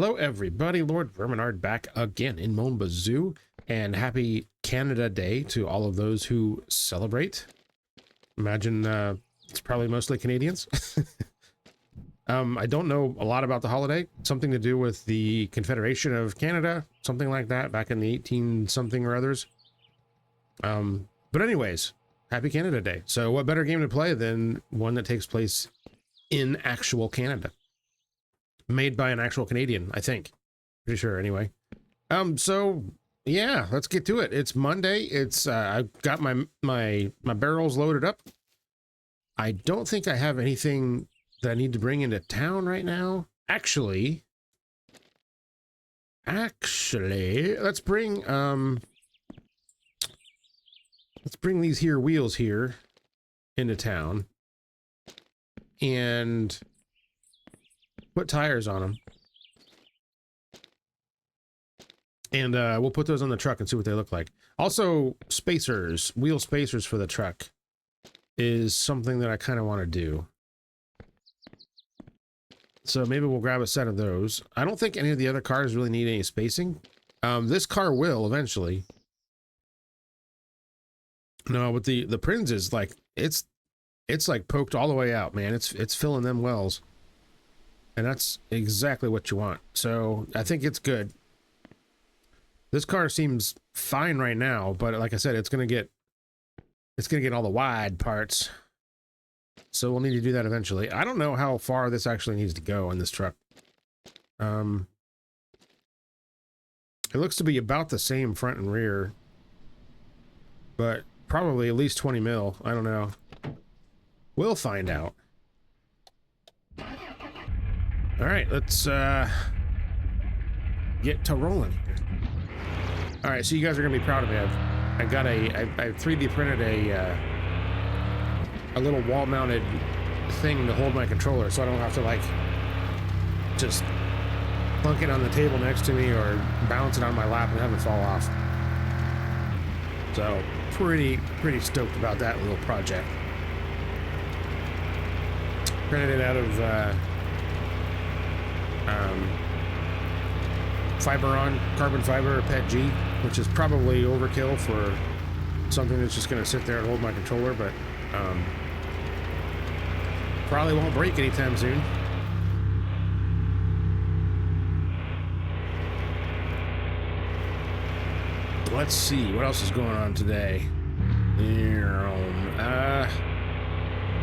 Hello everybody, Lord Verminard back again in Mon Bazou, and happy Canada Day to all of those who celebrate. Imagine it's probably mostly Canadians. I don't know a lot about the holiday. Something to do with the Confederation of Canada, something like that, back in the 18 something or others. But anyways, happy Canada Day. So what better game to play than one that takes place in actual Canada? Made by an actual Canadian, I think. Pretty sure, anyway. So yeah, let's get to it. It's Monday. It's I've got my barrels loaded up. I don't think I have anything that I need to bring into town right now. Actually, let's bring these here wheels here into town and put tires on them, and we'll put those on the truck and see what they look like. Also, spacers, wheel spacers for the truck is something that I kind of want to do. So maybe we'll grab a set of those. I don't think any of the other cars really need any spacing. This car will eventually. No, but the Prinz is like, it's like poked all the way out, man. It's filling them wells. And that's exactly what you want. So I think it's good. This car seems fine right now, but like I said, it's gonna get all the wide parts. So we'll need to do that eventually. I don't know how far this actually needs to go in this truck. It looks to be about the same front and rear, but probably at least 20 mil. I don't know. We'll find out. All right, let's get to rolling here. All right, so you guys are gonna be proud of me. I 3D printed a little wall-mounted thing to hold my controller, so I don't have to like just plunk it on the table next to me or bounce it on my lap and have it fall off. So pretty stoked about that little project. Printed it out of carbon fiber PET G, which is probably overkill for something that's just going to sit there and hold my controller, but probably won't break anytime soon. Let's see what else is going on today.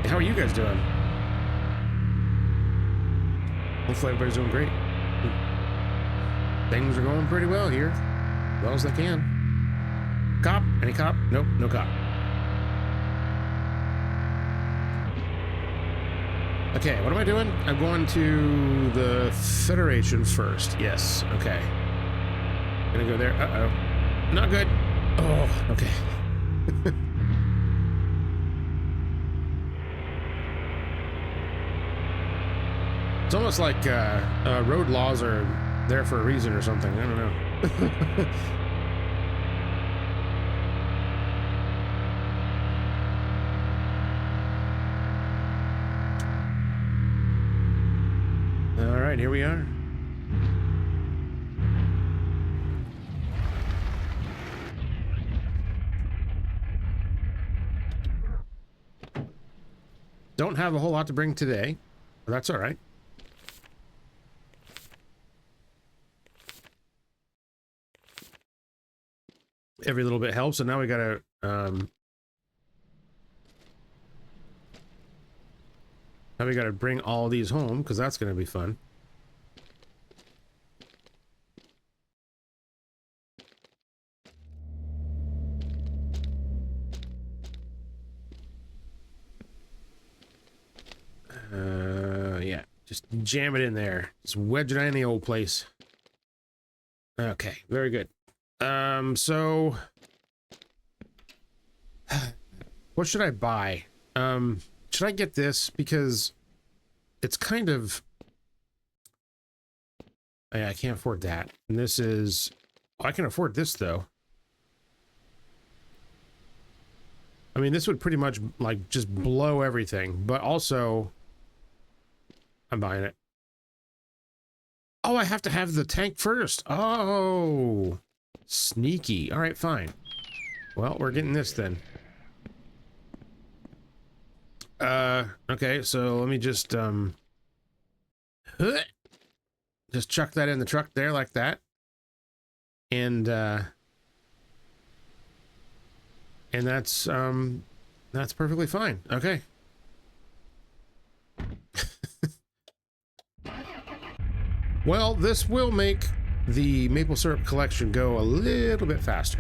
How are you guys doing? Hopefully everybody's doing great. Things are going pretty well here. As well as they can. Cop? Any cop? Nope, no cop. Okay, what am I doing? I'm going to the Federation first. Yes, okay. Gonna go there. Uh-oh. Not good. Oh, okay. It's almost like road laws are there for a reason or something. I don't know. All right, here we are. Don't have a whole lot to bring today, but that's all right. Every little bit helps, and now we gotta bring all these home, because that's gonna be fun. Yeah, just jam it in there. Just wedge it in the old place. Okay, very good. So what should I buy? Should I get this? Because it's kind of, I can't afford that. And this is, I can afford this though. I mean, this would pretty much like just blow everything, but also I'm buying it. Oh, I have to have the tank first. Oh, sneaky. All right, fine. Well, we're getting this then. Okay, so let me just chuck that in the truck there like that. And that's perfectly fine. Okay. Well, this will make the maple syrup collection go a little bit faster.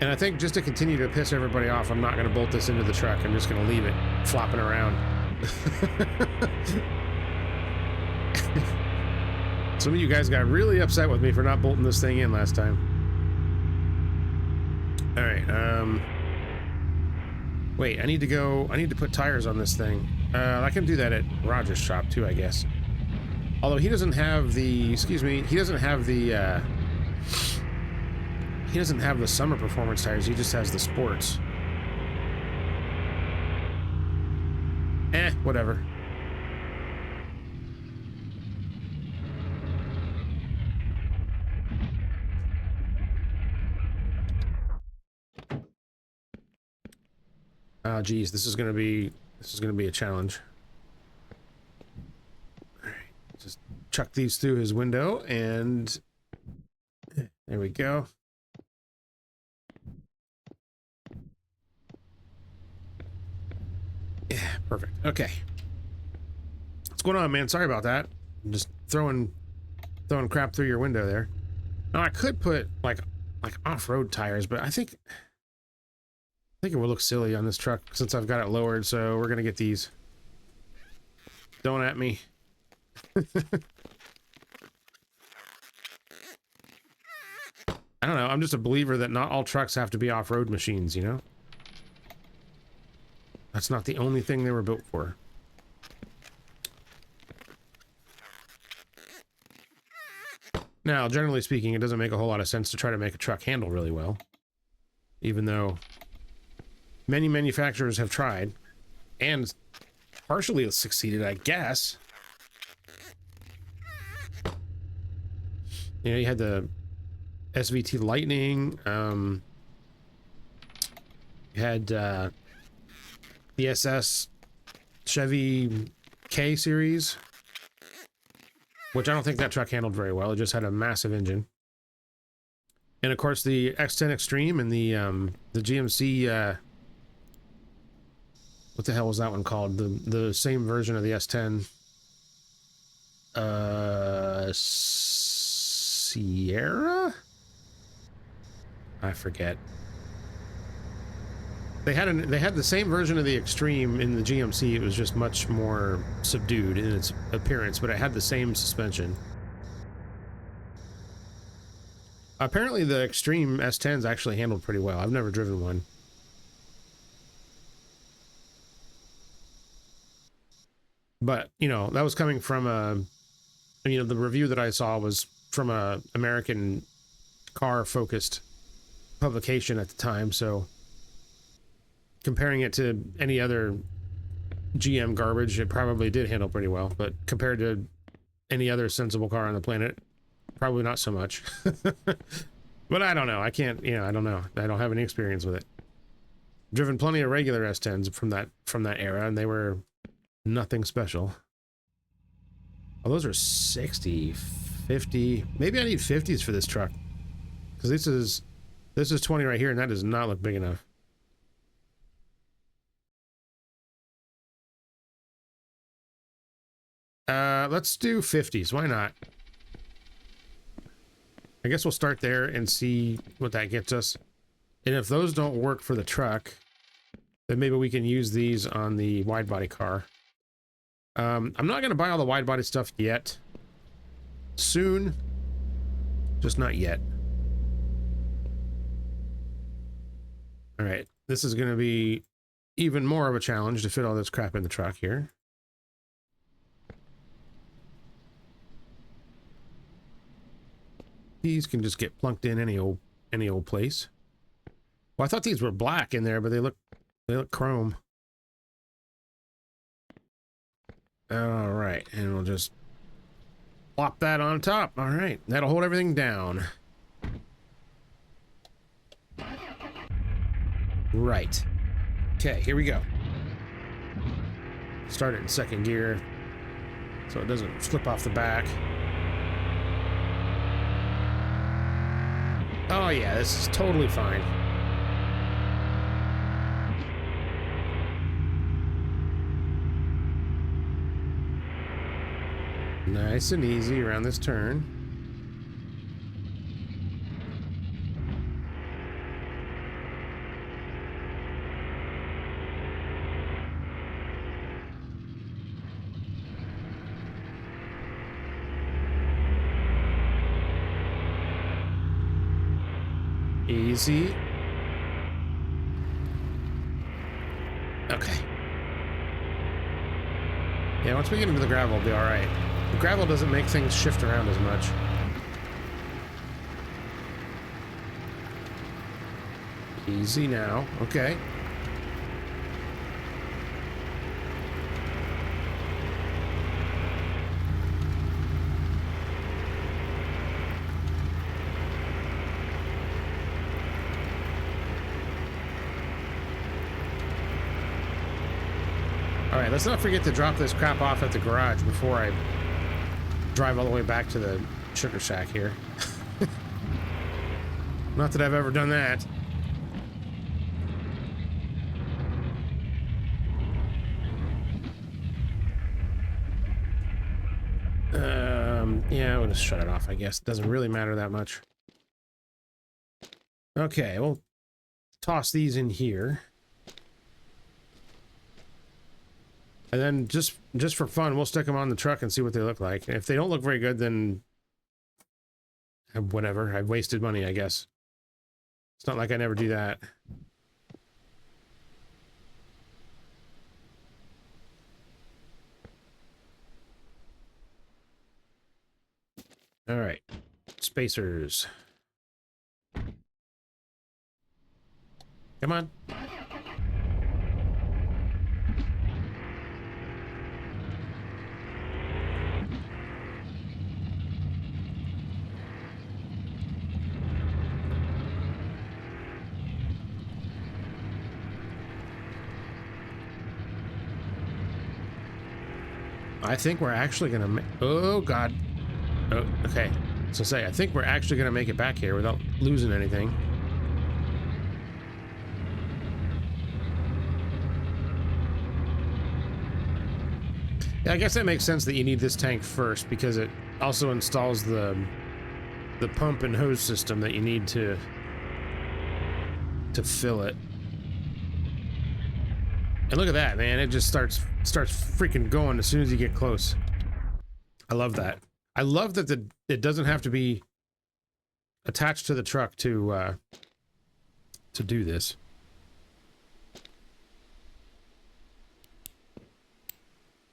And I think just to continue to piss everybody off, I'm not going to bolt this into the truck. I'm just going to leave it flopping around. Some of you guys got really upset with me for not bolting this thing in last time. All right. Wait, I need to put tires on this thing. I can do that at Roger's shop too, I guess. Although he doesn't have the, he doesn't have the summer performance tires, he just has the sports. Whatever. Oh geez, this is gonna be a challenge. Alright, just chuck these through his window and there we go. Yeah, perfect. Okay. What's going on, man? Sorry about that. I'm just throwing crap through your window there. Now I could put like off-road tires, but I think it will look silly on this truck since I've got it lowered, so we're gonna get these. Don't at me. I don't know, I'm just a believer that not all trucks have to be off-road machines, you know? That's not the only thing they were built for. Now, generally speaking, it doesn't make a whole lot of sense to try to make a truck handle really well. Even though many manufacturers have tried, and partially succeeded, I guess. You know, you had the SVT Lightning, you had the SS Chevy K series, which I don't think that truck handled very well. It just had a massive engine. And of course the X10 Extreme and the GMC, what the hell was that one called? The same version of the S10, Sierra? I forget. They had the same version of the Extreme in the GMC. It was just much more subdued in its appearance, but it had the same suspension. Apparently the Extreme S10s actually handled pretty well. I've never driven one. But, you know, that was coming from the review that I saw was from a American car-focused publication at the time, so comparing it to any other GM garbage, it probably did handle pretty well, but compared to any other sensible car on the planet, probably not so much. But I don't know. I can't, I don't know. I don't have any experience with it. Driven plenty of regular S10s from that era, and they were nothing special. Oh, those are 60, 50. Maybe I need 50s for this truck, because this is 20 right here, and that does not look big enough. Let's do 50s. Why not? I guess we'll start there and see what that gets us. And if those don't work for the truck, then maybe we can use these on the wide-body car. I'm not going to buy all the wide-body stuff yet. Soon. Just not yet. Alright. This is going to be even more of a challenge to fit all this crap in the truck here. These can just get plunked in any old place. Well, I thought these were black in there, but they look chrome. All right, and we'll just plop that on top. All right, that'll hold everything down. Right. Okay, here we go. Start it in second gear so it doesn't flip off the back. Oh yeah, this is totally fine. Nice and easy around this turn. Easy. Okay. Yeah, once we get into the gravel, we'll be all right. The gravel doesn't make things shift around as much. Easy now. Okay. Alright, let's not forget to drop this crap off at the garage before I drive all the way back to the sugar shack here. Not that I've ever done that. Yeah, we'll just shut it off, I guess. It doesn't really matter that much. Okay, we'll toss these in here. And then just for fun, we'll stick them on the truck and see what they look like. And if they don't look very good, then whatever. I've wasted money, I guess. It's not like I never do that. All right. Spacers. Come on. I think we're actually gonna make... Oh, God. Oh, okay. So say, I think we're actually gonna make it back here without losing anything. Yeah, I guess that makes sense that you need this tank first, because it also installs the pump and hose system that you need to fill it. And look at that, man. It just starts freaking going as soon as you get close. I love that. I love that it doesn't have to be attached to the truck to do this.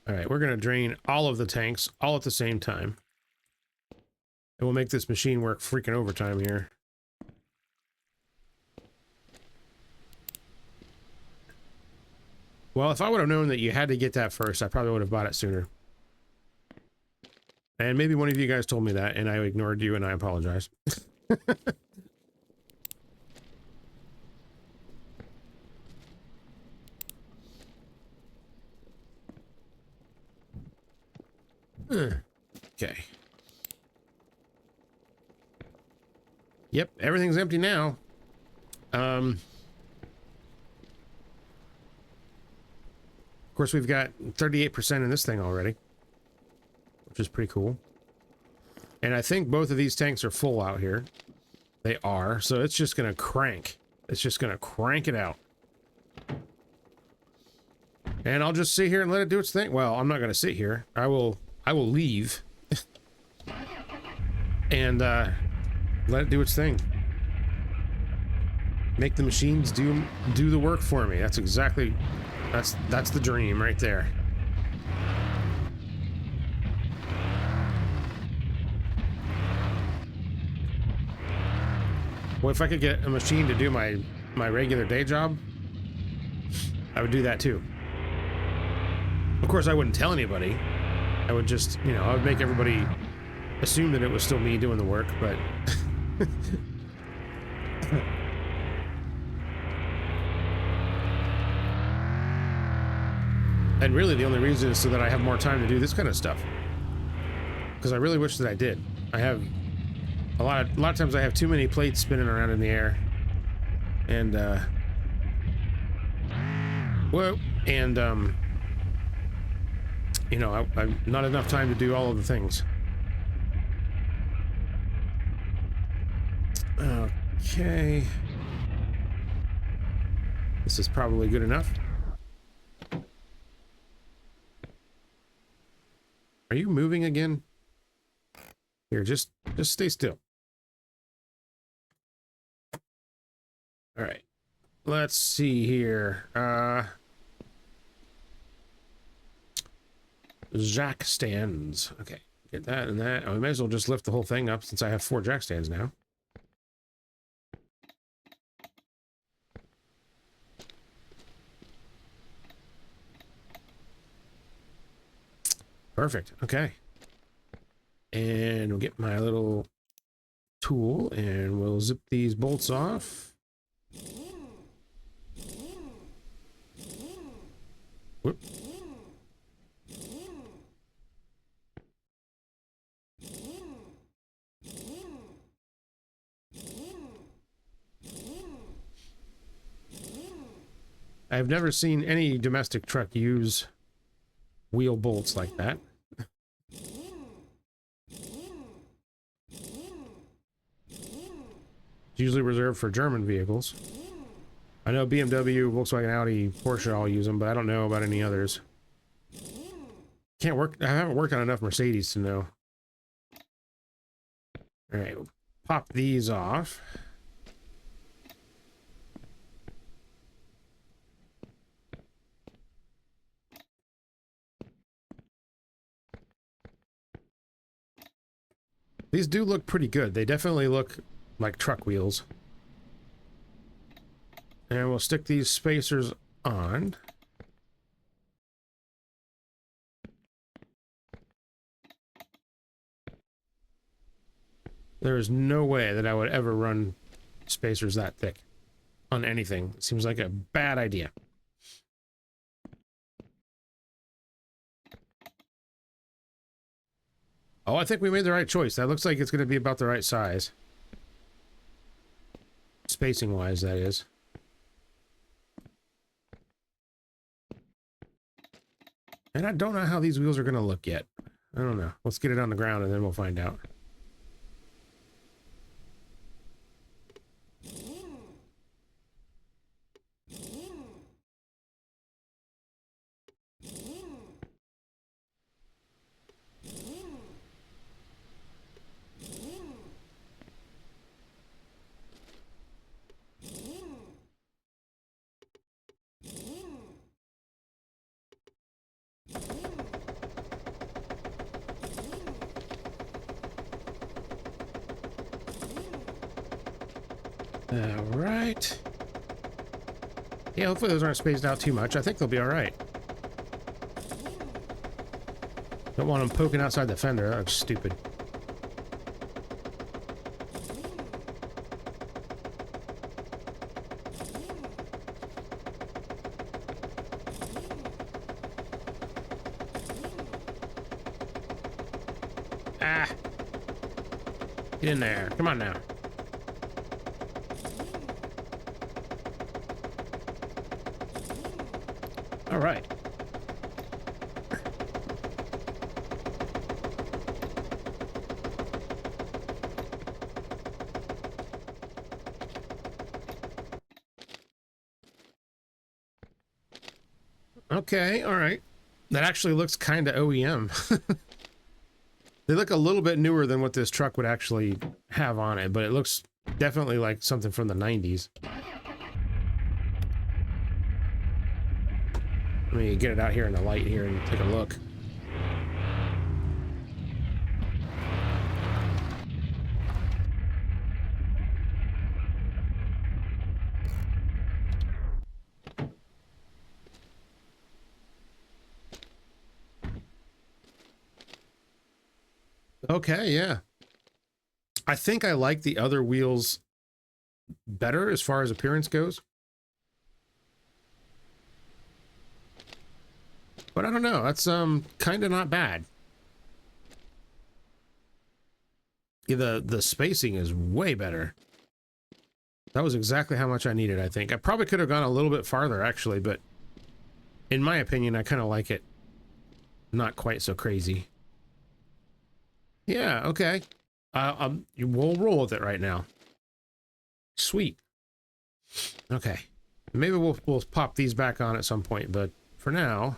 All right, we're going to drain all of the tanks all at the same time. And we'll make this machine work freaking overtime here. Well, if I would have known that you had to get that first, I probably would have bought it sooner. And maybe one of you guys told me that, and I ignored you, and I apologize. Okay. Yep, everything's empty now. Of course, we've got 38% in this thing already, which is pretty cool. And I think both of these tanks are full out here. They are, so it's just gonna crank. It's just gonna crank it out. And I'll just sit here and let it do its thing. Well, I'm not gonna sit here. I will leave and let it do its thing. Make the machines do the work for me. That's exactly, that's the dream right there. Well, if I could get a machine to do my my regular day job, I would do that too. Of course, I wouldn't tell anybody. I would just, you know, I would make everybody assume that it was still me doing the work, but... And really the only reason is so that I have more time to do this kind of stuff. Because I really wish that I did. I have a lot of times I have too many plates spinning around in the air. And you know, I've not enough time to do all of the things. Okay. This is probably good enough. Are you moving again? Here, just stay still. All right. Let's see here. Jack stands. Okay, get that and that. Oh, we may as well just lift the whole thing up since I have 4 jack stands now. Perfect. Okay. And we'll get my little tool and we'll zip these bolts off. Whoop. I've never seen any domestic truck use wheel bolts like that. It's usually reserved for German vehicles. I know BMW, Volkswagen, Audi, Porsche all use them, but I don't know about any others. I haven't worked on enough Mercedes to know. All right, we'll pop these off. These do look pretty good. They definitely look like truck wheels. And we'll stick these spacers on. There is no way that I would ever run spacers that thick on anything. It seems like a bad idea. Oh, I think we made the right choice. That looks like it's going to be about the right size. Spacing-wise, that is. And I don't know how these wheels are going to look yet. I don't know. Let's get it on the ground and then we'll find out. Alright. Yeah, hopefully those aren't spaced out too much. I think they'll be alright. Don't want them poking outside the fender. That's stupid. Ah! Get in there. Come on now. All right. Okay, all right. That actually looks kind of OEM. They look a little bit newer than what this truck would actually have on it, but it looks definitely like something from the 90s. Let me get it out here in the light here and take a look. Okay, yeah. I think I like the other wheels better as far as appearance goes. But I don't know, that's kind of not bad. Yeah, the spacing is way better. That was exactly how much I needed, I think. I probably could have gone a little bit farther, actually, but in my opinion, I kind of like it not quite so crazy. Yeah, okay. We'll roll with it right now. Sweet. Okay. Maybe we'll pop these back on at some point, but for now,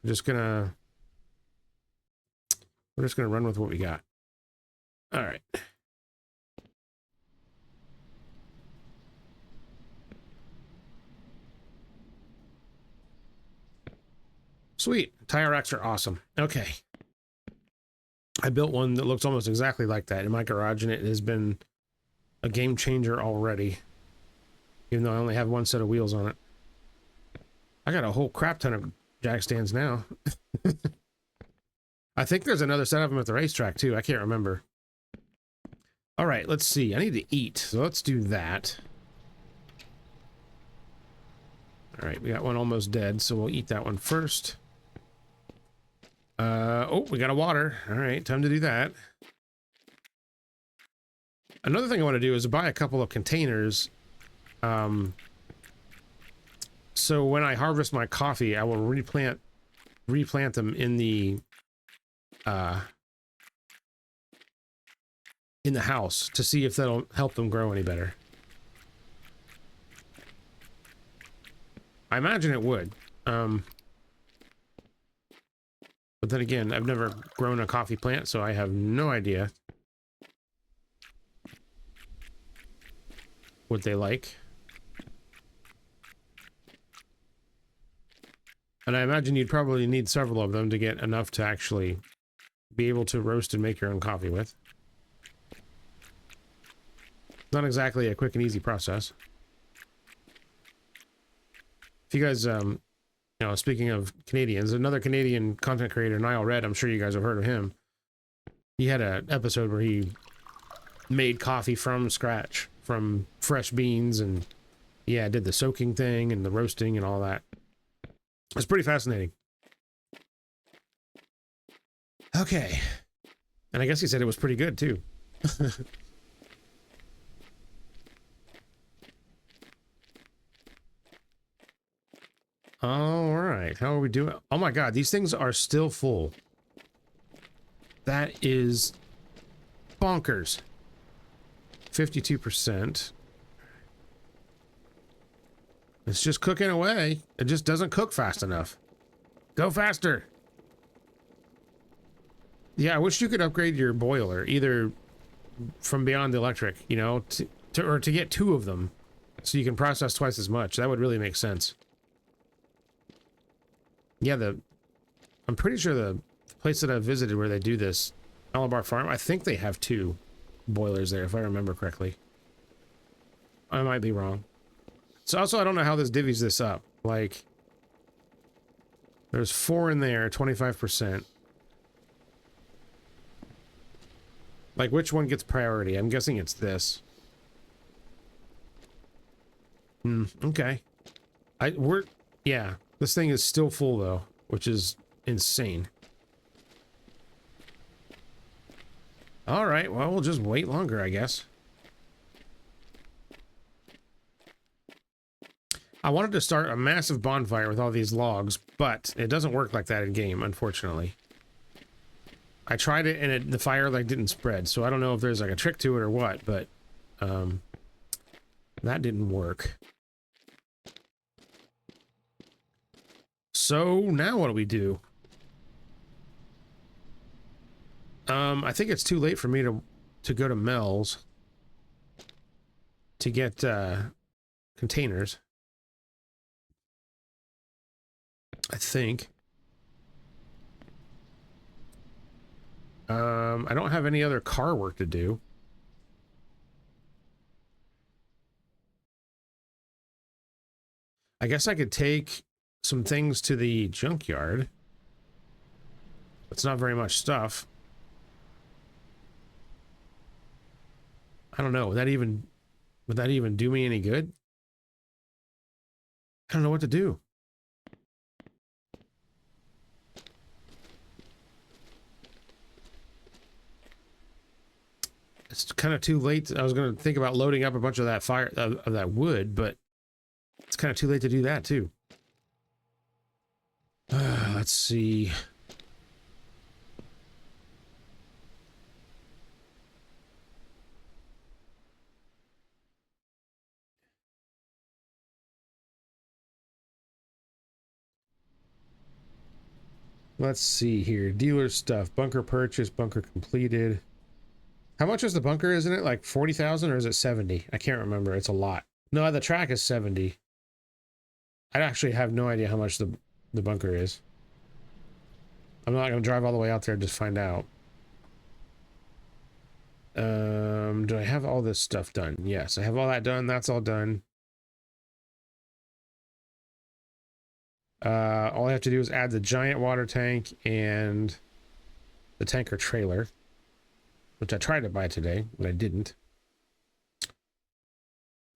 we're just gonna run with what we got. All right. Sweet. Tire racks are awesome. Okay. I built one that looks almost exactly like that in my garage, and it has been a game changer already. Even though I only have one set of wheels on it. I got a whole crap ton of jack stands now. I think there's another set of them at the racetrack too. I can't remember. All right, let's see. I need to eat, so let's do that. All right, we got one almost dead, so we'll eat that one first. Oh, we got a water. All right, time to do that. Another thing I want to do is buy a couple of containers. So when I harvest my coffee, I will replant them in the house to see if that'll help them grow any better. I imagine it would. But then again, I've never grown a coffee plant, so I have no idea what they like. And I imagine you'd probably need several of them to get enough to actually be able to roast and make your own coffee with. Not exactly a quick and easy process. If you guys, you know, speaking of Canadians, another Canadian content creator, Niall Red, I'm sure you guys have heard of him. He had an episode where he made coffee from scratch, from fresh beans, and yeah, did the soaking thing and the roasting and all that. It's pretty fascinating. Okay. And I guess he said it was pretty good, too. All right. How are we doing? Oh my God, these things are still full. That is bonkers. 52%. It's just cooking away. It just doesn't cook fast enough. Go faster. Yeah, I wish you could upgrade your boiler, either from Beyond the Electric, you know, to get two of them, so you can process twice as much. That would really make sense. Yeah, I'm pretty sure the place that I've visited where they do this, Malabar Farm, I think they have two boilers there, if I remember correctly. I might be wrong. So also, I don't know how this divvies this up. Like, there's 4 in there, 25%. Like, which one gets priority? I'm guessing it's this. Okay. Yeah, this thing is still full, though, which is insane. All right, well, we'll just wait longer, I guess. I wanted to start a massive bonfire with all these logs, but it doesn't work like that in game, unfortunately. I tried it and the fire like didn't spread, so I don't know if there's like a trick to it or what, but that didn't work. So now what do we do? I think it's too late for me to go to Mel's to get containers. I think. I don't have any other car work to do. I guess I could take some things to the junkyard. It's not very much stuff. I don't know. Would that even do me any good? I don't know what to do. It's kind of too late. I was going to think about loading up a bunch of that fire of that wood, but it's kind of too late to do that too. Let's see. Let's see here. Dealer stuff. Bunker purchase. Bunker completed. How much is the bunker? Isn't it like 40,000 or is it 70? I can't remember. It's a lot. No, the track is 70. I actually have no idea how much the bunker is. I'm not going to drive all the way out there to just find out. Do I have all this stuff done? Yes, I have all that done. That's all done. All I have to do is add the giant water tank and the tanker trailer, which I tried to buy today, but I didn't.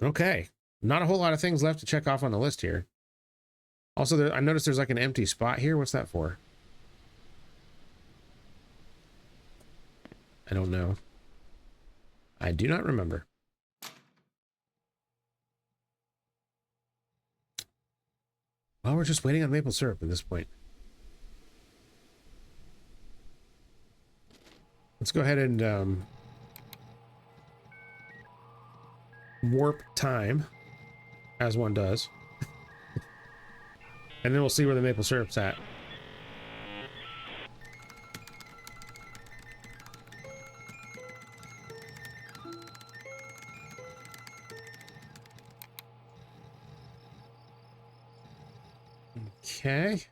Okay. Not a whole lot of things left to check off on the list here. Also, I noticed there's like an empty spot here. What's that for? I don't know. I do not remember. Well, we're just waiting on maple syrup at this point. Let's go ahead and warp time, as one does. And then we'll see where the maple syrup's at. Okay.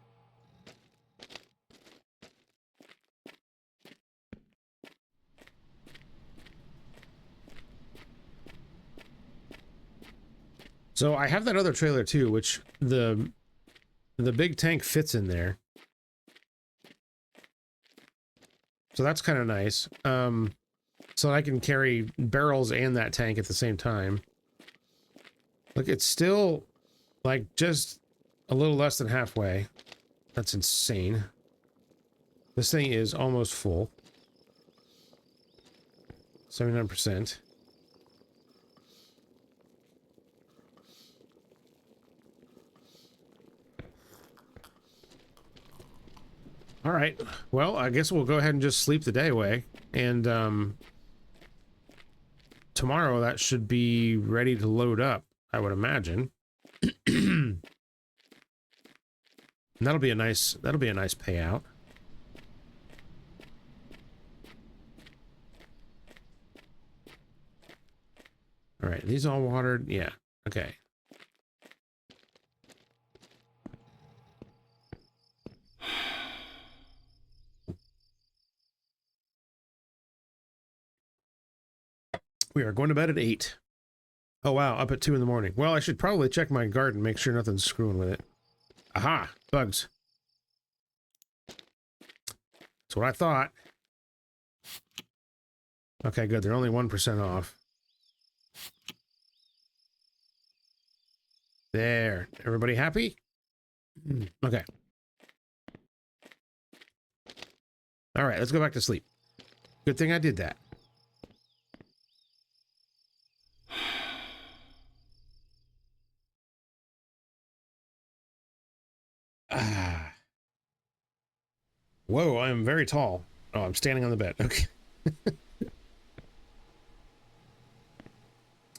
So I have that other trailer too, which the big tank fits in there. So that's kind of nice. So I can carry barrels and that tank at the same time. Look, it's still like just a little less than halfway. That's insane. This thing is almost full. 79%. All right. Well, I guess we'll go ahead and just sleep the day away. And tomorrow that should be ready to load up, I would imagine. That'll be a nice payout. All right, these all watered. Yeah. Okay. We are going to bed at 8. Oh wow, up at 2 in the morning. Well, I should probably check my garden, make sure nothing's screwing with it. Aha, bugs. That's what I thought. Okay, good. They're only 1% off. There. Everybody happy? Okay. All right, let's go back to sleep. Good thing I did that. Whoa, I'm very tall. Oh, I'm standing on the bed. Okay.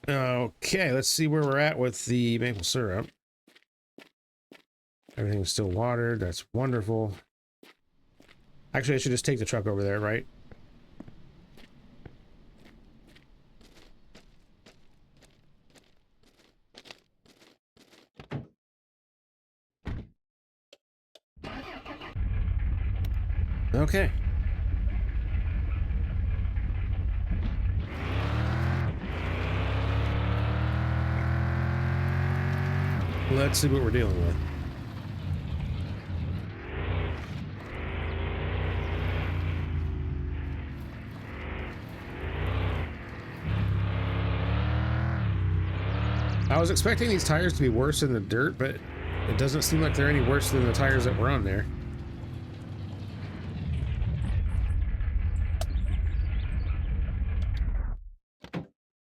Okay, let's see where we're at with the maple syrup. Everything's still watered. That's wonderful. Actually, I should just take the truck over there, right? Okay. Let's see what we're dealing with. I was expecting these tires to be worse in the dirt, but it doesn't seem like they're any worse than the tires that were on there.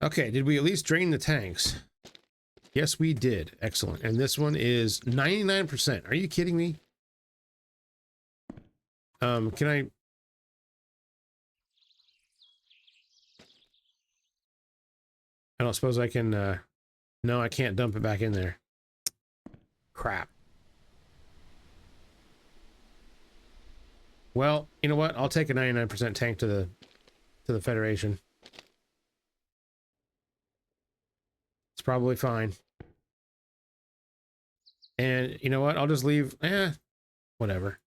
Okay, did we at least drain the tanks? Yes, we did. Excellent. And this one is 99%. Are you kidding me? Can I... I don't suppose I can, no, I can't dump it back in there. Crap. Well, you know what? I'll take a 99% tank to the Federation. It's probably fine. And you know what? I'll just leave, whatever.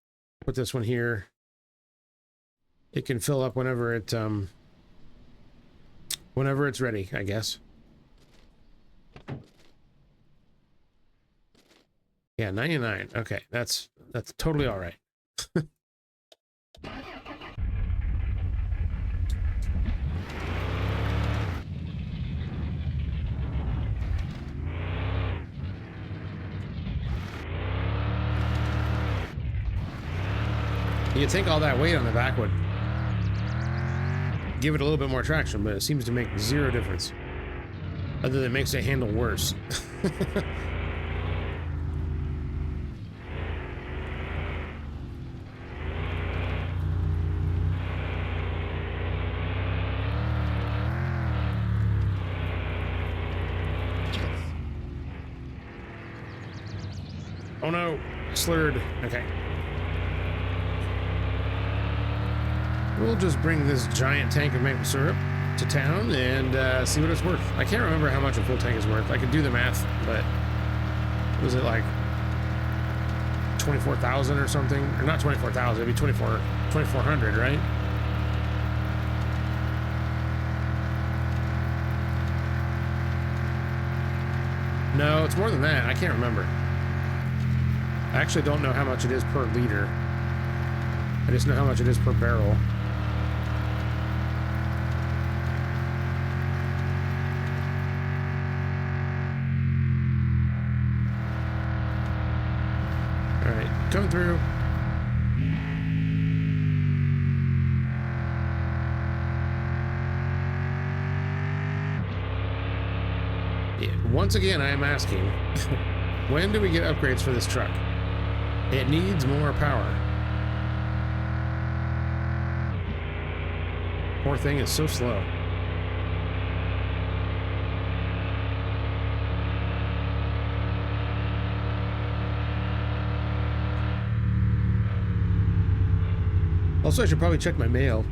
Put this one here. It can fill up whenever it's ready, I guess. Yeah, 99. Okay, that's totally all right. You'd think all that weight on the back would give it a little bit more traction, but it seems to make zero difference. Other than it makes it handle worse. Oh no, slurred. Okay. We'll just bring this giant tank of maple syrup to town and see what it's worth. I can't remember how much a full tank is worth. I could do the math, but was it like 24,000 or something? Or not 24,000, it'd be 2,400, right? No, it's more than that. I can't remember. I actually don't know how much it is per liter. I just know how much it is per barrel. Coming through. Yeah, once again, I am asking, when do we get upgrades for this truck? It needs more power. Poor thing is so slow. Also, I should probably check my mail.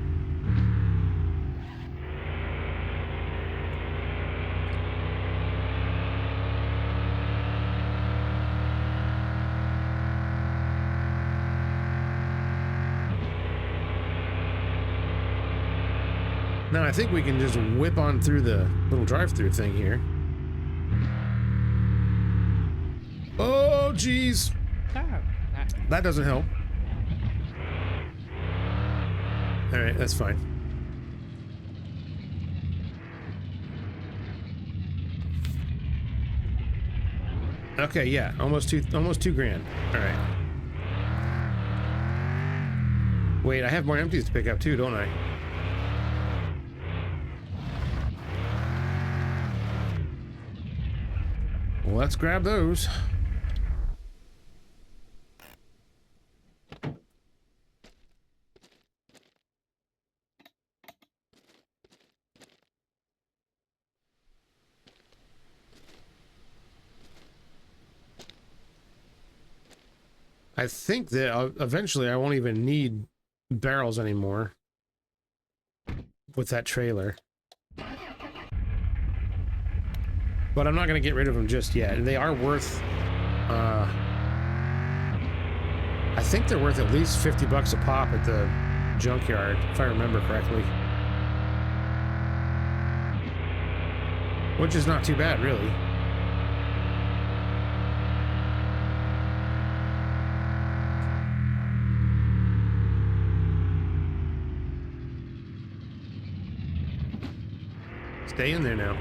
Now, I think we can just whip on through the little drive-through thing here. Oh, geez. That doesn't help. All right, that's fine. Okay, yeah, almost two grand. All right. Wait, I have more empties to pick up too, don't I? Well, let's grab those. I think that eventually I won't even need barrels anymore with that trailer. But I'm not going to get rid of them just yet. They are worth, I think they're worth at least 50 bucks a pop at the junkyard, if I remember correctly. Which is not too bad, really. Stay in there now.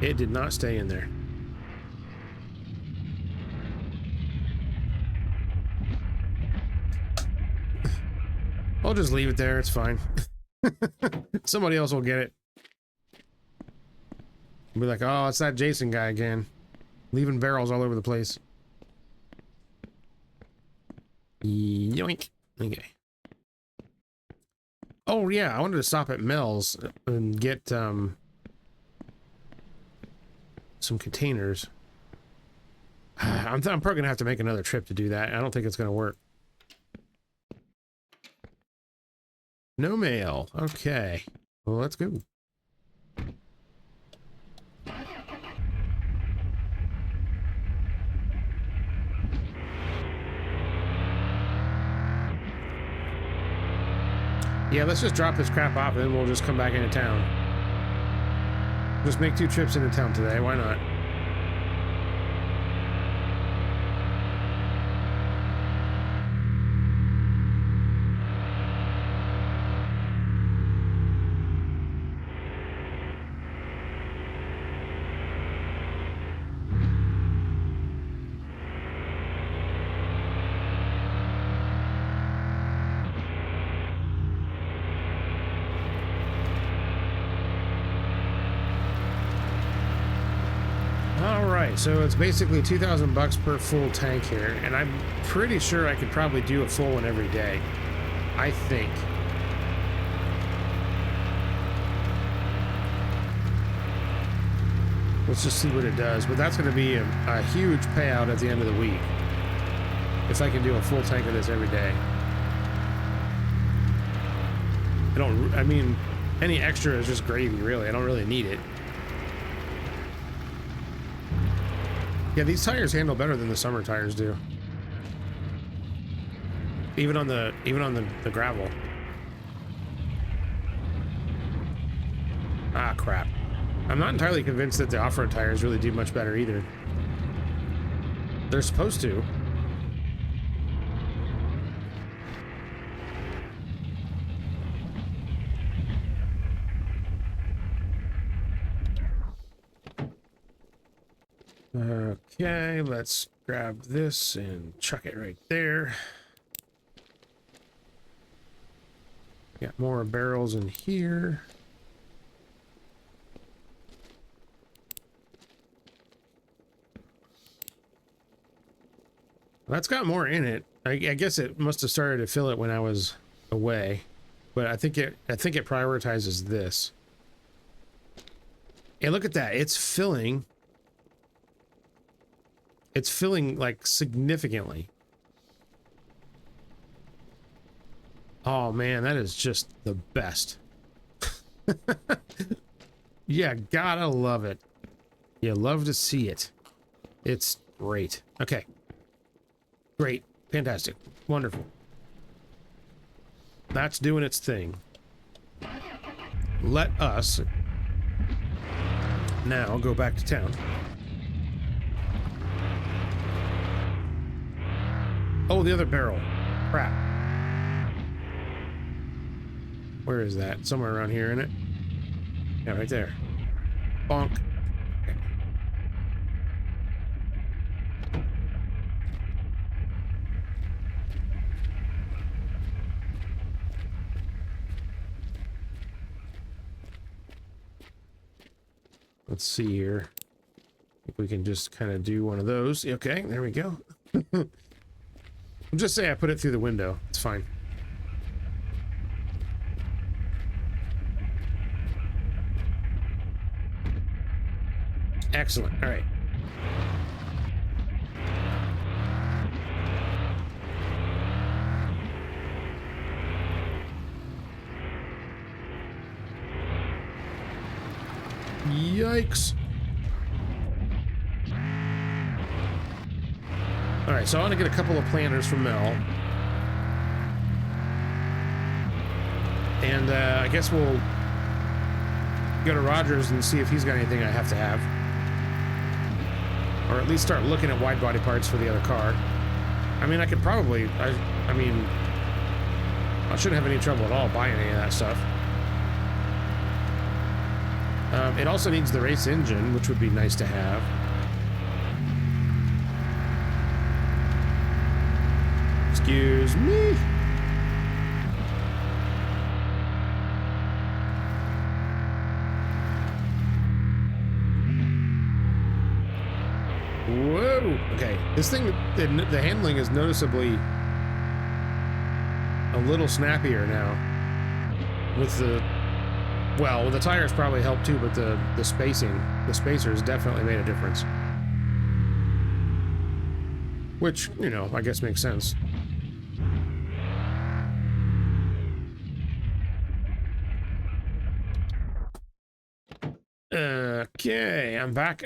It did not stay in there. I'll just leave it there. It's fine. Somebody else will get it. Be like, oh, it's that Jason guy again. Leaving barrels all over the place. Yoink. Okay. Oh, yeah. I wanted to stop at Mel's and get some containers. I'm probably going to have to make another trip to do that. I don't think it's going to work. No mail. Okay. Well, let's go. Yeah, let's just drop this crap off and then we'll just come back into town. Just make 2 trips into town today. Why not? So it's basically 2,000 bucks per full tank here, and I'm pretty sure I could probably do a full one every day. I think. Let's just see what it does, but that's going to be a huge payout at the end of the week if I can do a full tank of this every day. I mean, any extra is just gravy, really. I don't really need it. Yeah, these tires handle better than the summer tires do. Even on the gravel. Ah, crap. I'm not entirely convinced that the off-road tires really do much better either. They're supposed to. Okay, let's grab this and chuck it right there. Got more barrels in here. That's got more in it. I guess it must have started to fill it when I was away, but I think it prioritizes this. Hey, look at that! It's filling. It's filling like significantly. Oh man, that is just the best. Yeah, gotta love it. You love to see it. It's great. Okay. Great. Fantastic. Wonderful. That's doing its thing. Let us now go back to town. Oh, the other barrel. Crap. Where is that? Somewhere around here, isn't it? Yeah, right there. Bonk. Okay. Let's see here. If we can just kind of do one of those. Okay, there we go. Just say I put it through the window. It's fine. Excellent. All right. Yikes. All right, so I want to get a couple of planters from Mel. And I guess we'll go to Rogers and see if he's got anything I have to have. Or at least start looking at Widebody parts for the other car. I mean, I could probably, I mean, I shouldn't have any trouble at all buying any of that stuff. It also needs the race engine, which would be nice to have. Excuse me. This thing, the handling is noticeably a little snappier now. With the, well, the tires probably help too, but the spacers definitely made a difference. Which, you know, I guess makes sense. Okay, I'm back.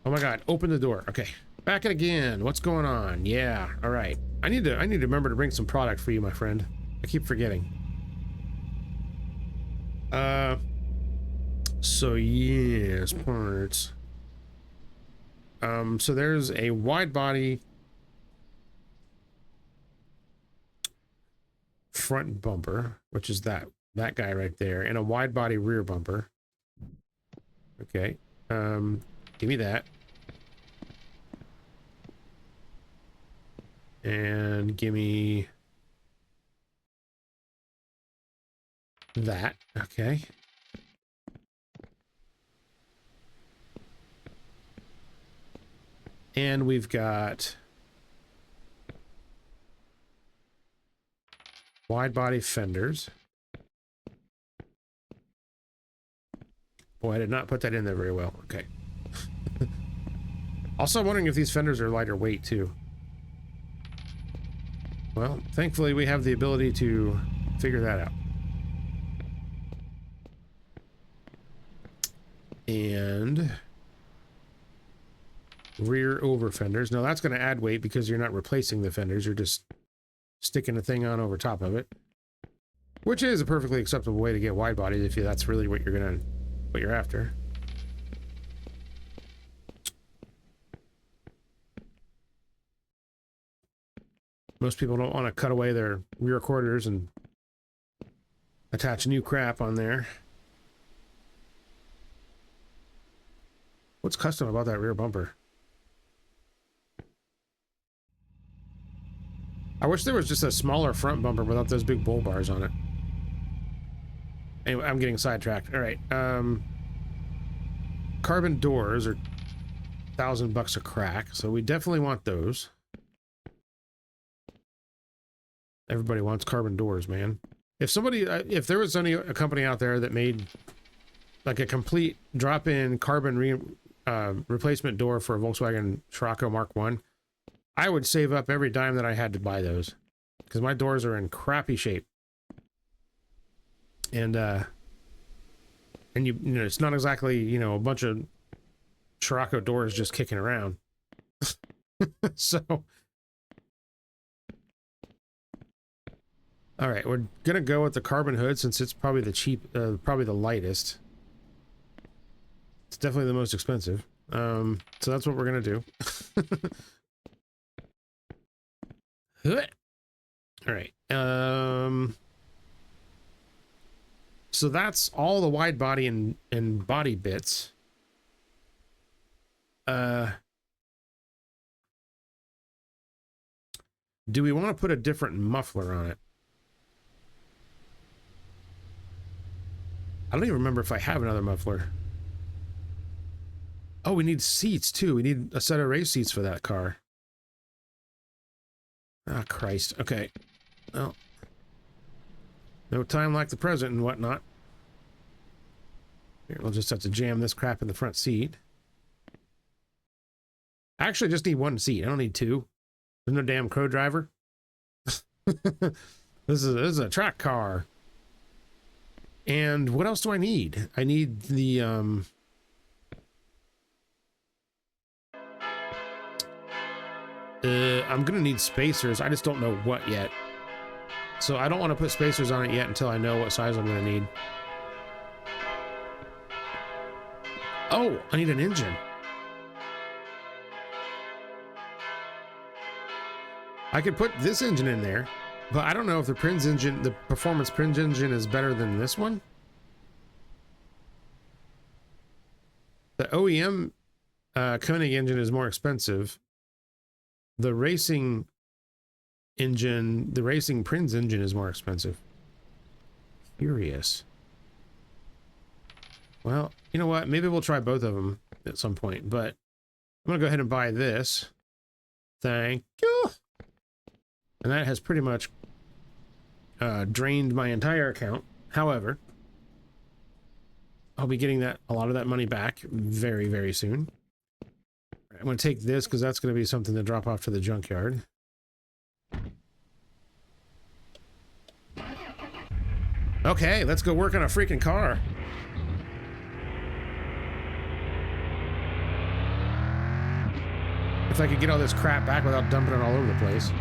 Oh my god, open the door. Okay, back it again. What's going on? Yeah, all right. I need to remember to bring some product for you, my friend. I keep forgetting. So yes, parts. So there's a wide body front bumper, which is that guy right there, and a wide body rear bumper. Okay. Give me that. And give me that. Okay. And we've got wide body fenders. Boy, I did not put that in there very well. Okay. Also wondering if these fenders are lighter weight too. Well, thankfully we have the ability to figure that out. And rear over fenders. Now that's going to add weight because you're not replacing the fenders. You're just sticking a thing on over top of it, which is a perfectly acceptable way to get wide bodies if that's really what you're after. Most people don't want to cut away their rear quarters and attach new crap on there. What's custom about that rear bumper? I wish there was just a smaller front bumper without those big bull bars on it. Anyway, I'm getting sidetracked. All right. Carbon doors are $1,000 a crack, so we definitely want those. Everybody wants carbon doors, man. If there was only a company out there that made like a complete drop-in carbon replacement door for a Volkswagen Scirocco Mark 1, I would save up every dime that I had to buy those, because my doors are in crappy shape. And you know, it's not exactly, you know, a bunch of Scirocco doors just kicking around. So, all right, we're gonna go with the carbon hood since it's probably the probably the lightest. It's definitely the most expensive. So that's what we're gonna do. All right. So that's all the wide body and body bits. Do we want to put a different muffler on it? I don't even remember if I have another muffler. Oh, we need seats too. We need a set of race seats for that car. Ah, Christ. Okay. Well, no time like the present and whatnot. Here, we'll just have to jam this crap in the front seat. I actually just need one seat. I don't need two. There's no damn crow driver. This is a track car. And what else do I need? I need the I'm gonna need spacers. I just don't know what yet. So I don't want to put spacers on it yet until I know what size I'm gonna need. Oh, I need an engine. I could put this engine in there, but I don't know if the performance Prinz engine is better than this one. The OEM Konig engine is more expensive. The racing engine, the racing Prinz engine is more expensive. Curious. Well, you know what? Maybe we'll try both of them at some point, but I'm gonna go ahead and buy this. Thank you. And that has pretty much drained my entire account. However, I'll be getting a lot of that money back very, very soon. I'm going to take this because that's going to be something to drop off to the junkyard. Okay, let's go work on a freaking car. If I could get all this crap back without dumping it all over the place.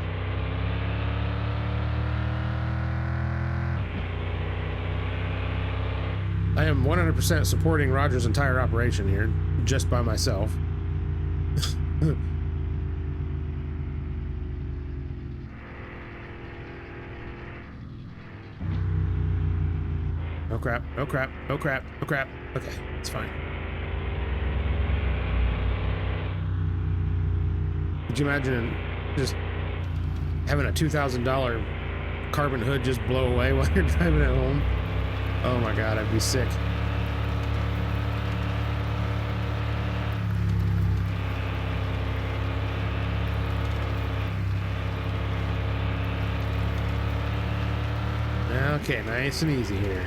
I am 100% supporting Roger's entire operation here, just by myself. Oh crap, oh crap, oh crap, oh crap. Okay, it's fine. Could you imagine just having a $2,000 carbon hood just blow away while you're driving at home? Oh my god, I'd be sick. Okay, nice and easy here.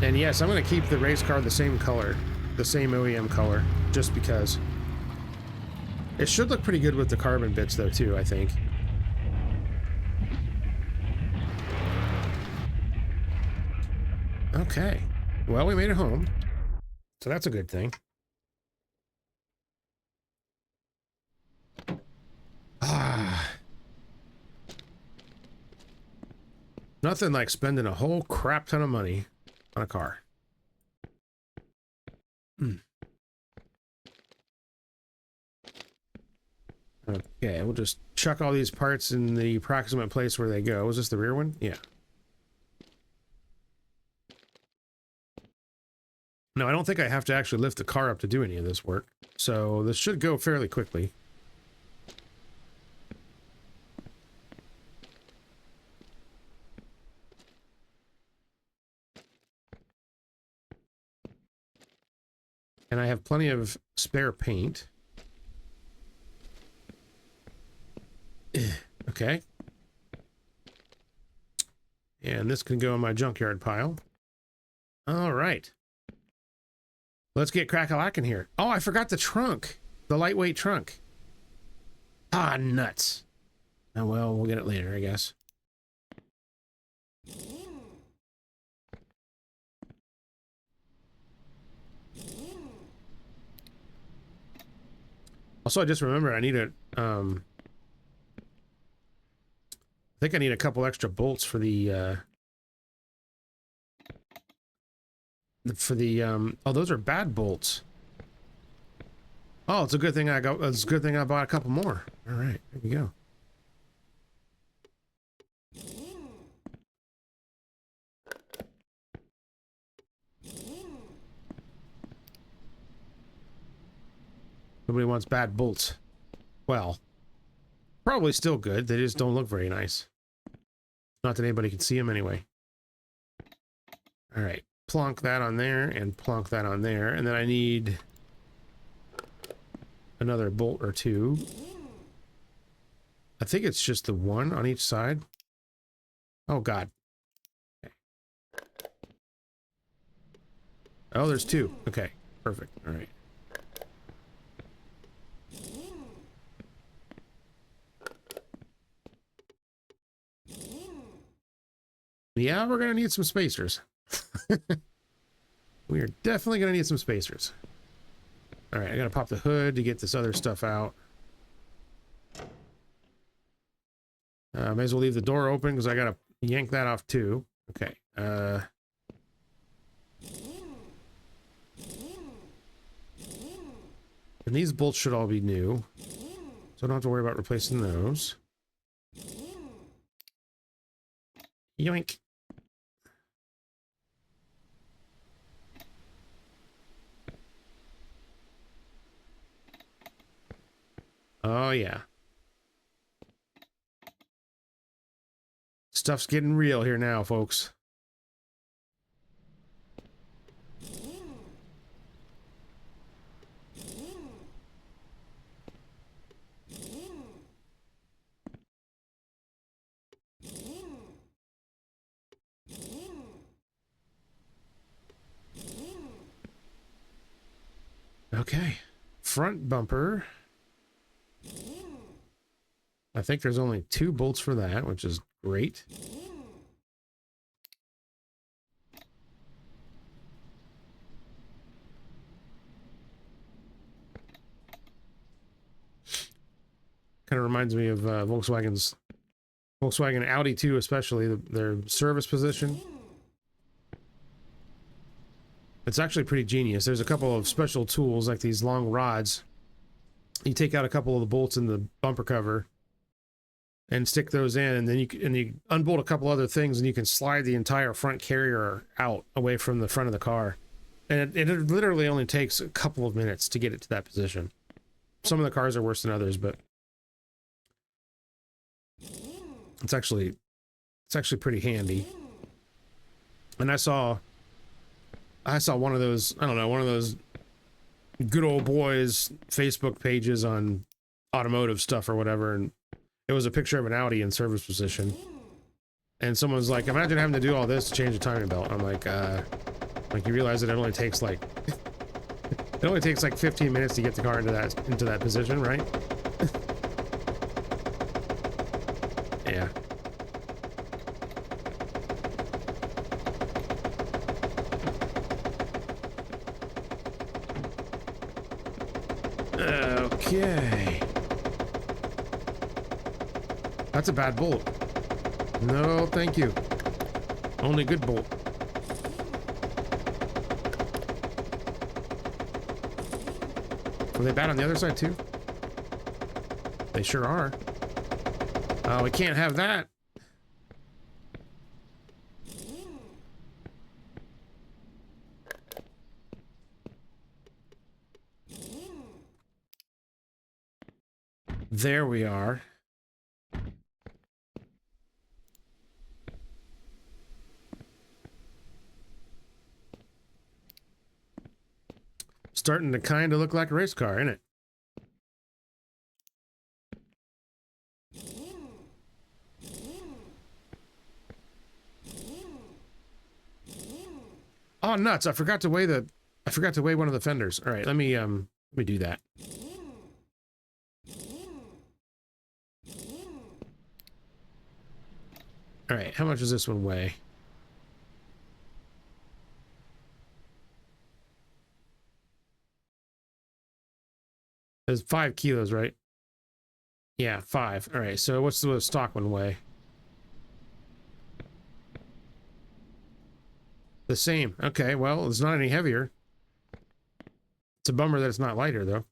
And yes, I'm going to keep the race car the same color, the same OEM color, just because. It should look pretty good with the carbon bits though too, I think. Okay, well, we made it home, so that's a good thing. Nothing like spending a whole crap ton of money on a car. Okay, we'll just chuck all these parts in the approximate place where they go. Was this the rear one? Yeah. No, I don't think I have to actually lift the car up to do any of this work. So this should go fairly quickly. And I have plenty of spare paint. Okay. And this can go in my junkyard pile. All right. Let's get crack-a-lackin' here. Oh, I forgot the trunk. The lightweight trunk. Ah, nuts. Oh, well, we'll get it later, I guess. Also, I just remembered I need a, I think I need a couple extra bolts for the, oh, those are bad bolts. Oh, it's a good thing I bought a couple more. All right, there we go. Nobody wants bad bolts. Well, probably still good. They just don't look very nice. Not that anybody can see them anyway. All right, plonk that on there and plonk that on there. And then I need another bolt or two. I think it's just the one on each side. Oh, God. Okay. Oh, there's two. Okay, perfect. All right. Yeah, we're gonna need some spacers. We are definitely gonna need some spacers. All right, I gotta pop the hood to get this other stuff out. May as well leave the door open because I gotta yank that off too. Okay. And these bolts should all be new, so I don't have to worry about replacing those. Yoink. Oh, yeah. Stuff's getting real here now, folks. Okay. Front bumper. I think there's only 2 bolts for that, which is great. Kind of reminds me of Volkswagen Audi too, especially their service position. It's actually pretty genius. There's a couple of special tools like these long rods. You take out a couple of the bolts in the bumper cover and stick those in, and then you unbolt a couple other things, and you can slide the entire front carrier out away from the front of the car. And it literally only takes a couple of minutes to get it to that position. Some of the cars are worse than others, but it's actually pretty handy. And I saw one of those, I don't know, one of those good old boys Facebook pages on automotive stuff or whatever, and it was a picture of an Audi in service position. And someone's like, imagine having to do all this to change the timing belt. I'm like you realize that it only takes like 15 minutes to get the car into that position, right? Yeah. Okay. That's a bad bolt. No, thank you. Only good bolt. Are they bad on the other side too? They sure are. Oh, we can't have that. There we are. Starting to kind of look like a race car, isn't it? Oh, nuts. I forgot to weigh one of the fenders. All right, let me do that. All right, how much does this one weigh? It's 5 kilos, right? Yeah, 5. All right, so what's the stock one weigh? The same. Okay, well, it's not any heavier. It's a bummer that it's not lighter, though.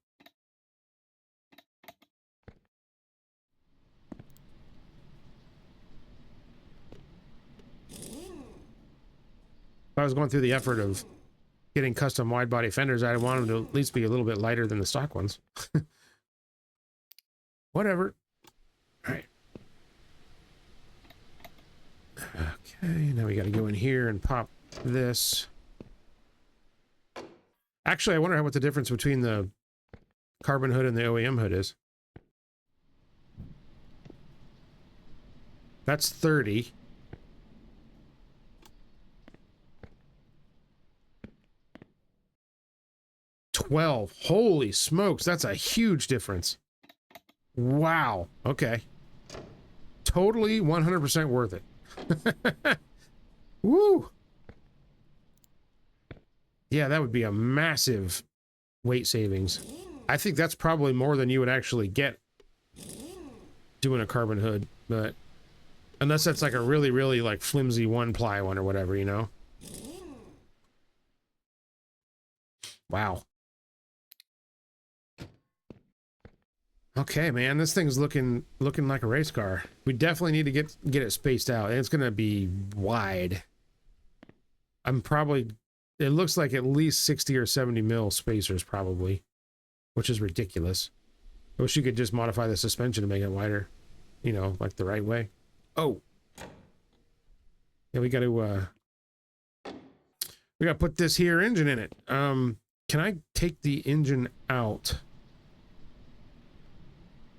If I was going through the effort of getting custom wide body fenders, I'd want them to at least be a little bit lighter than the stock ones. Whatever. All right. Okay, now we got to go in here and pop this. Actually, I wonder what the difference between the carbon hood and the OEM hood is. That's 30. $12. Holy smokes, that's a huge difference. Wow. Okay. Totally 100% worth it. Woo! Yeah, that would be a massive weight savings. I think that's probably more than you would actually get doing a carbon hood, but unless that's like a really, really like flimsy one-ply one or whatever, you know? Wow. Okay, man, this thing's looking like a race car. We definitely need to get it spaced out, and it's gonna be wide. It looks like at least 60 or 70 mil spacers probably, which is ridiculous. I wish you could just modify the suspension to make it wider, you know, like the right way. Oh, yeah, we got to put this here engine in it. Can I take the engine out?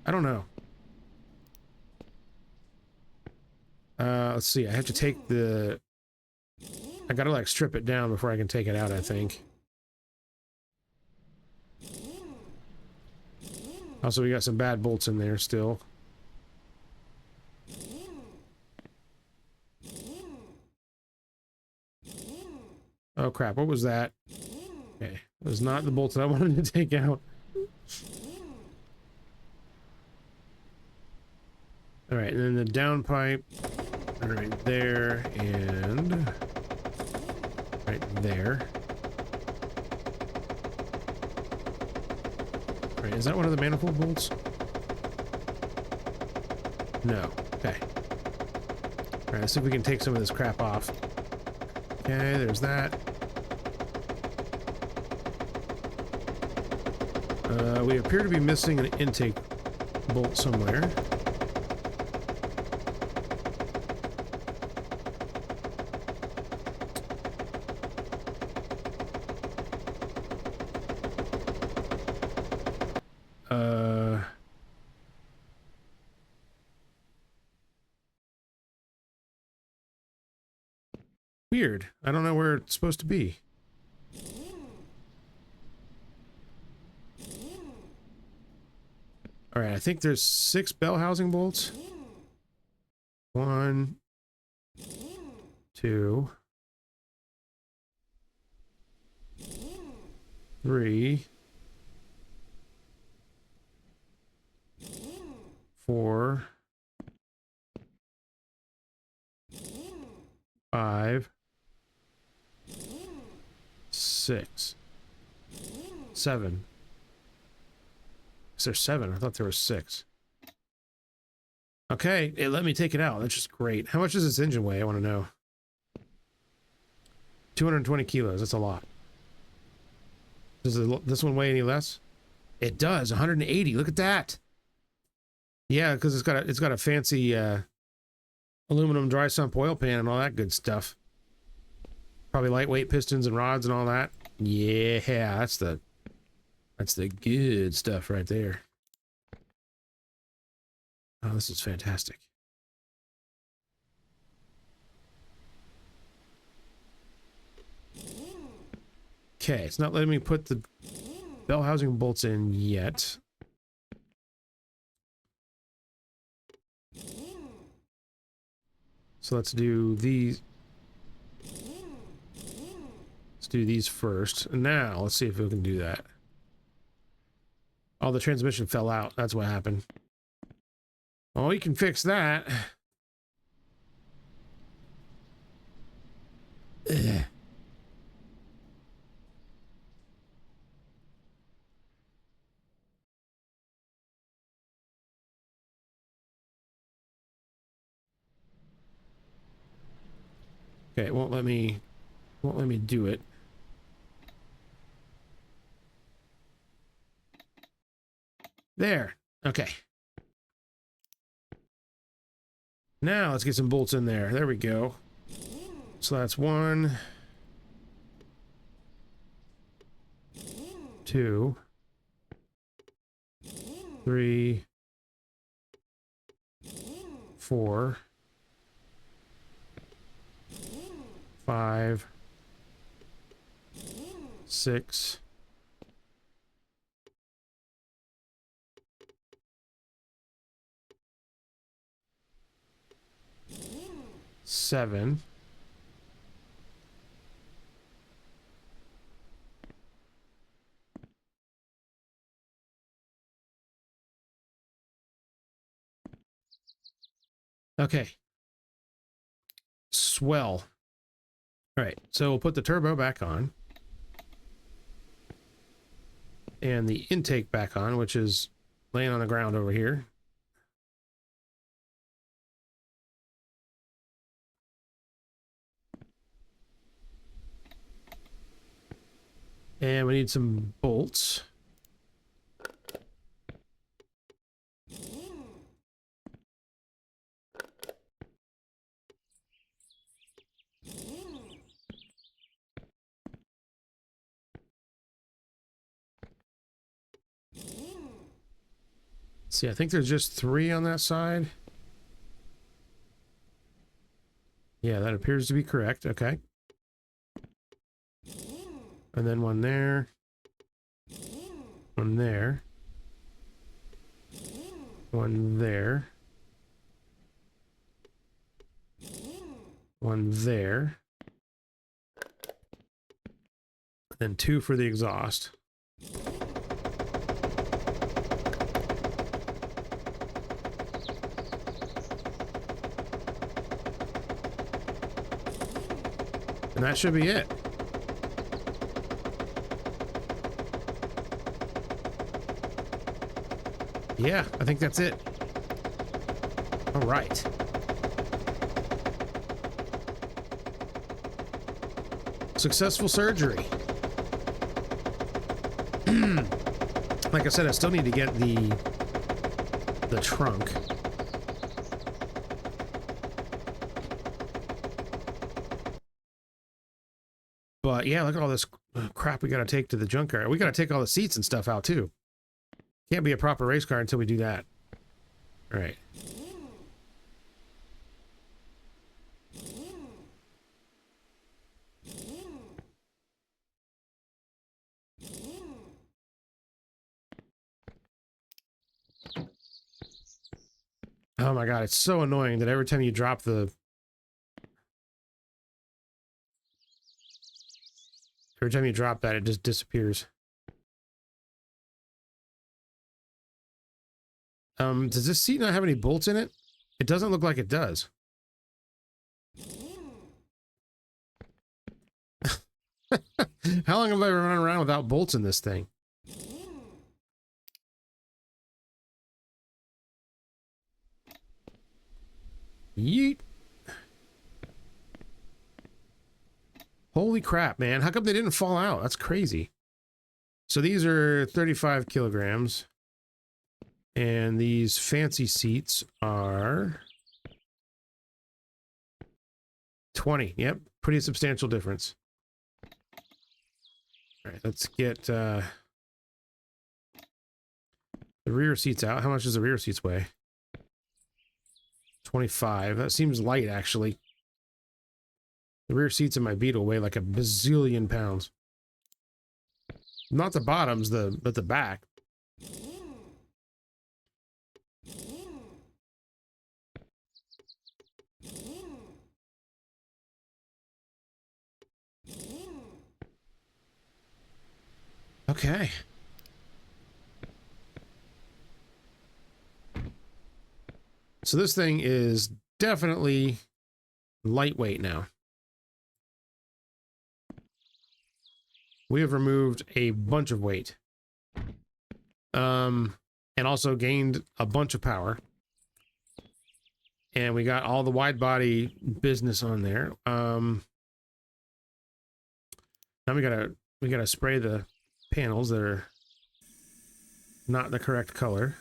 I don't know. Let's see. I have to take the... I gotta like strip it down before I can take it out, I think. Also, we got some bad bolts in there still. Oh crap, what was that? Okay, it was not the bolts that I wanted to take out. Alright, and then the downpipe right there and right there. Alright, is that one of the manifold bolts? No. Okay. Alright, let's see if we can take some of this crap off. Okay, there's that. We appear to be missing an intake bolt somewhere. Weird. I don't know where it's supposed to be. Alright, I think there's 6 bell housing bolts. 1, 2, 3, 4, 5, 6, 7. Is there 7? I thought there was 6. Okay, it let me take it out. That's just great. How much does this engine weigh? I want to know. 220 kilos. That's a lot. Does this one weigh any less? It does. 180. Look at that. Yeah, because it's got a fancy aluminum dry sump oil pan and all that good stuff. Probably lightweight pistons and rods and all that. Yeah, that's the good stuff right there. Oh, this is fantastic. Okay, it's not letting me put the bell housing bolts in yet. So let's do these. Let's do these first. Now, let's see if we can do that. Oh, the transmission fell out. That's what happened. Oh, you can fix that. Ugh. Okay, it won't let me do it. There. Okay. Now let's get some bolts in there. There we go. So that's 1, 2, 3, 4, 5, 6, 7, 8. Okay. Swell. All right, so we'll put the turbo back on. And the intake back on, which is laying on the ground over here. And we need some bolts. See, I think there's just 3 on that side. Yeah, that appears to be correct. Okay. And then 1 there. 1 there. 1 there. 1 there. Then 2 for the exhaust. And that should be it. Yeah, I think that's it. All right. Successful surgery. Like I said, I still need to get the trunk. But yeah, look at all this crap we got to take to the junkyard. We got to take all the seats and stuff out too. Can't be a proper race car until we do that. All right. Oh my god, it's so annoying that every time you drop the... Every time you drop that, it just disappears. Does this seat not have any bolts in it? It doesn't look like it does. How long have I run around without bolts in this thing? Yeet. Holy crap, man. How come they didn't fall out? That's crazy. So these are 35 kilograms. And these fancy seats are 20. Yep, pretty substantial difference. All right, let's get the rear seats out. How much does the rear seats weigh? 25. That seems light, actually. The rear seats in my Beetle weigh like a bazillion pounds. Not the bottoms, but the back. Okay. So this thing is definitely lightweight now. We have removed a bunch of weight. And also gained a bunch of power. And we got all the wide body business on there. Now we gotta spray the panels that are not the correct color.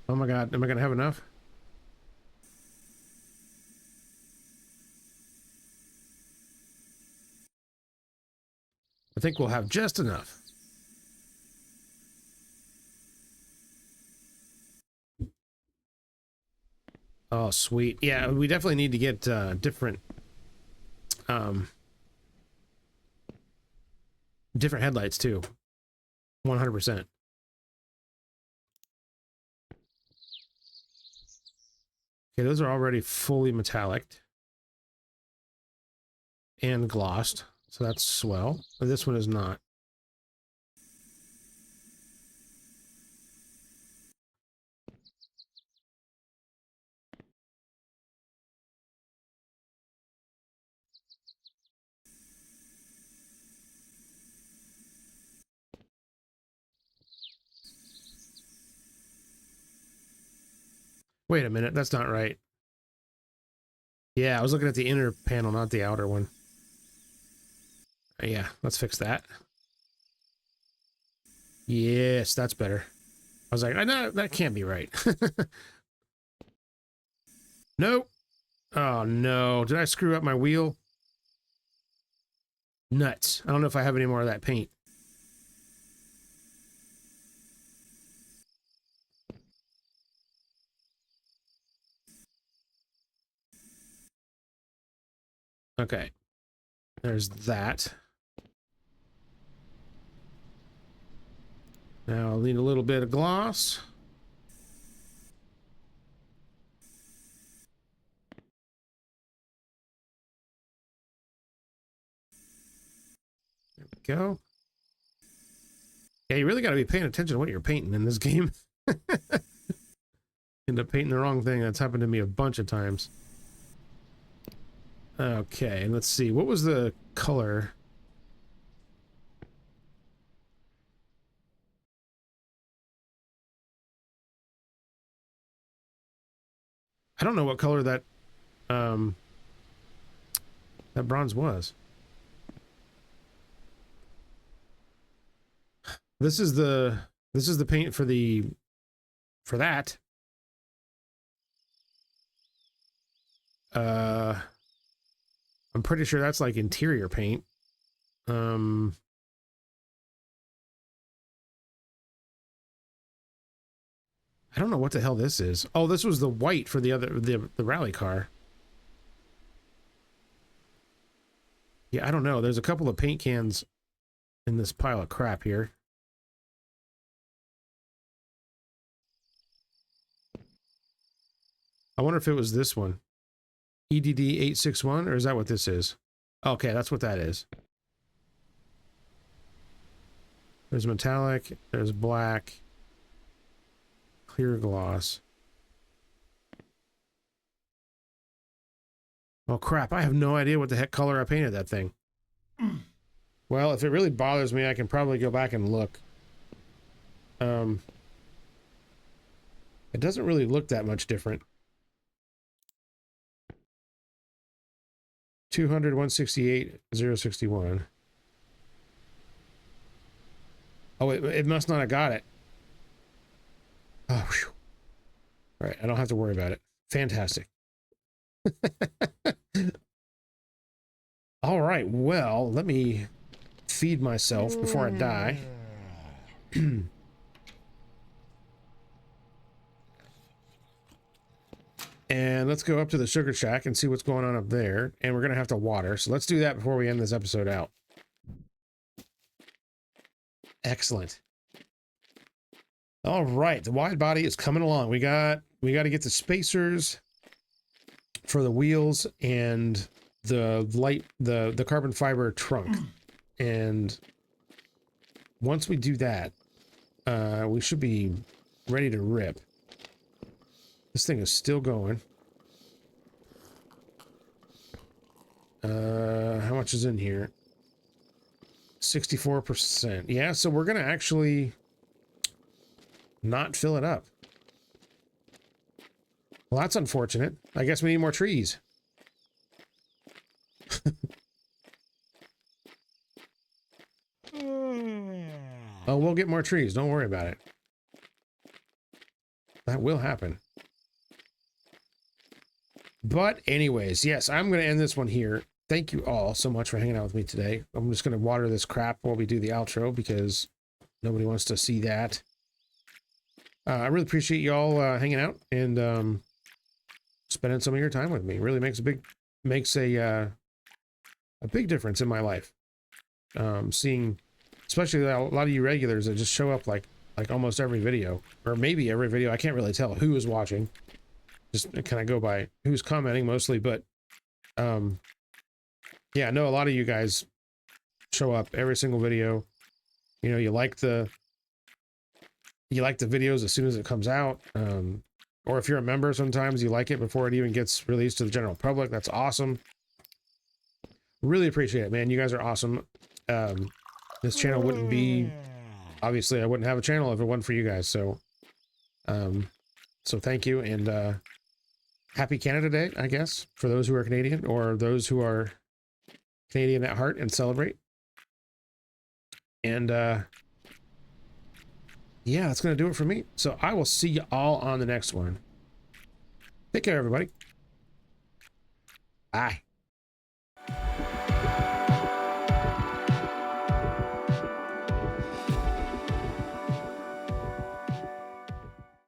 Oh my god, am I gonna have enough? I think we'll have just enough. Oh, sweet. Yeah, we definitely need to get different headlights too. 100%. Okay, those are already fully metallic and glossed, so that's swell. But this one is not. Wait a minute, that's not right. Yeah, I was looking at the inner panel, not the outer one. Yeah, let's fix that. Yes, that's better. I was like, I know that can't be right. Nope. Oh no, did I screw up my wheel? Nuts. I don't know if I have any more of that paint. Okay. There's that. Now I'll need a little bit of gloss. There we go. Yeah, you really got to be paying attention to what you're painting in this game. End up painting the wrong thing. That's happened to me a bunch of times. Okay, let's see. What was the color? I don't know what color that that bronze was. This is the paint for that. I'm pretty sure that's like interior paint. I don't know what the hell this is. Oh, this was the white for the rally car. Yeah, I don't know. There's a couple of paint cans in this pile of crap here. I wonder if it was this one. EDD 861, or is that what this is? Okay, that's what that is. There's metallic, there's black, clear gloss. Oh crap, I have no idea what the heck color I painted that thing. Well, if it really bothers me, I can probably go back and look. It doesn't really look that much different. 200, 168, 061. Oh, it must not have got it. Oh, whew. All right, I don't have to worry about it. Fantastic. All right, well, let me feed myself before I die. And let's go up to the sugar shack and see what's going on up there. And we're going to have to water. So let's do that before we end this episode out. Excellent. All right, the wide body is coming along. We got to get the spacers for the wheels and the carbon fiber trunk. And once we do that, we should be ready to rip. This thing is still going. How much is in here? 64%. Yeah, so we're gonna actually not fill it up. Well, that's unfortunate. I guess we need more trees. Oh, we'll get more trees. Don't worry about it. That will happen. But anyways, yes, I'm going to end this one here. Thank you all so much for hanging out with me today. I'm just going to water this crap while we do the outro because nobody wants to see that. I really appreciate you all hanging out and spending some of your time with me. It really makes a big difference in my life. Seeing, especially a lot of you regulars that just show up like almost every video, or maybe every video. I can't really tell who is watching. Just kind of go by who's commenting mostly, but yeah, I know a lot of you guys show up every single video. You know, you like the videos as soon as it comes out, or if you're a member, sometimes you like it before it even gets released to the general public. That's awesome. Really appreciate it, man. You guys are awesome. This channel wouldn't be, obviously I wouldn't have a channel if it wasn't for you guys. So So thank you, and happy Canada Day, I guess, for those who are Canadian or those who are Canadian at heart and celebrate. And yeah, that's going to do it for me. So I will see you all on the next one. Take care, everybody. Bye.